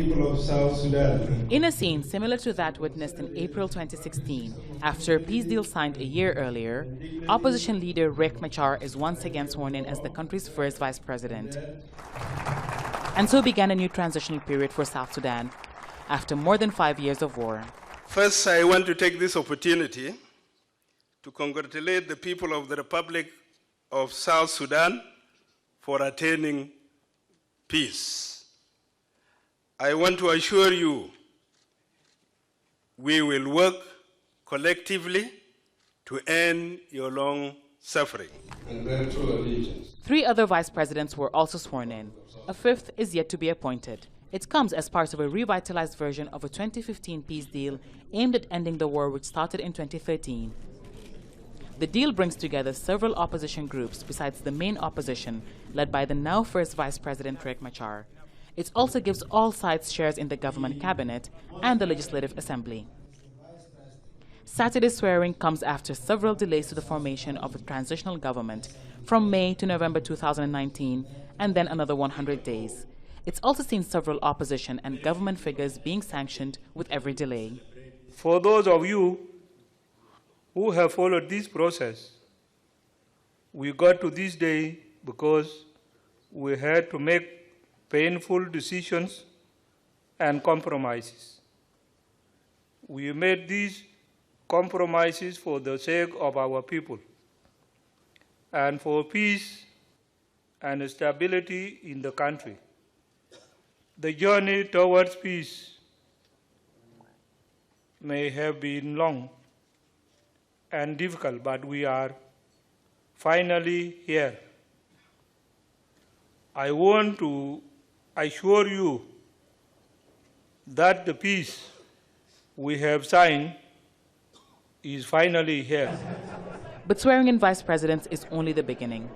people of South Sudan. In a scene similar to that witnessed in April 2016, after a peace deal signed a year earlier, opposition leader Riek Machar is once again sworn in as the country's first vice president. And so began a new transitional period for South Sudan, after more than 5 years of war. First, I want to take this opportunity to congratulate the people of the Republic of South Sudan for attaining peace. I want to assure you we will work collectively to end your long suffering. And bear true allegiance. 3 other vice presidents were also sworn in. A 5th is yet to be appointed. It comes as part of a revitalized version of a 2015 peace deal aimed at ending the war which started in 2013. The deal brings together several opposition groups besides the main opposition, led by the now first Vice President Riek Machar. It also gives all sides shares in the government cabinet and the Legislative Assembly. Saturday's swearing comes after several delays to the formation of a transitional government from May to November 2019 and then another 100 days. It's also seen several opposition and government figures being sanctioned with every delay. For those of you who have followed this process, we got to this day because we had to make painful decisions and compromises. We made these compromises for the sake of our people and for peace and stability in the country. The journey towards peace may have been long and difficult, but we are finally here. I want to assure you that the peace we have signed is finally here. But swearing in vice presidents is only the beginning.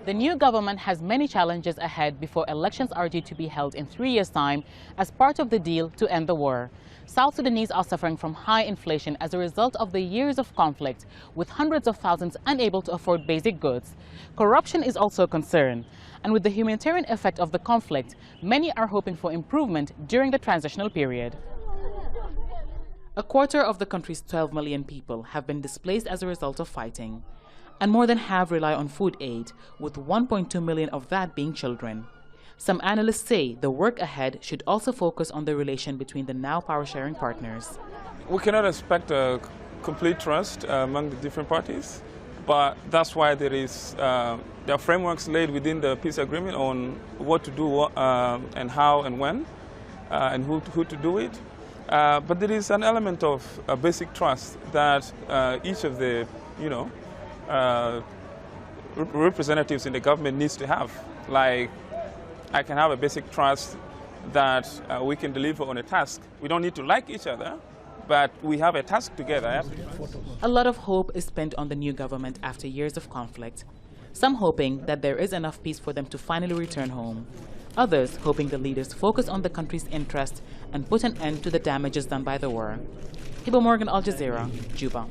The new government has many challenges ahead before elections are due to be held in 3 years' time as part of the deal to end the war. South Sudanese are suffering from high inflation as a result of the years of conflict, with hundreds of thousands unable to afford basic goods. Corruption is also a concern. And with the humanitarian effect of the conflict, many are hoping for improvement during the transitional period. A quarter of the country's 12 million people have been displaced as a result of fighting. And more than half rely on food aid, with 1.2 million of that being children. Some analysts say the work ahead should also focus on the relation between the now power-sharing partners. We cannot expect a complete trust among the different parties, but that's why there are frameworks laid within the peace agreement on what to do and how and when, and who to do it. But there is an element of basic trust that each of the, representatives in the government needs to have. Like, I can have a basic trust that we can deliver on a task. We don't need to like each other, but we have a task together. A lot of hope is spent on the new government after years of conflict. Some hoping that there is enough peace for them to finally return home. Others hoping the leaders focus on the country's interest and put an end to the damages done by the war. Hiba Morgan, Al Jazeera, Juba.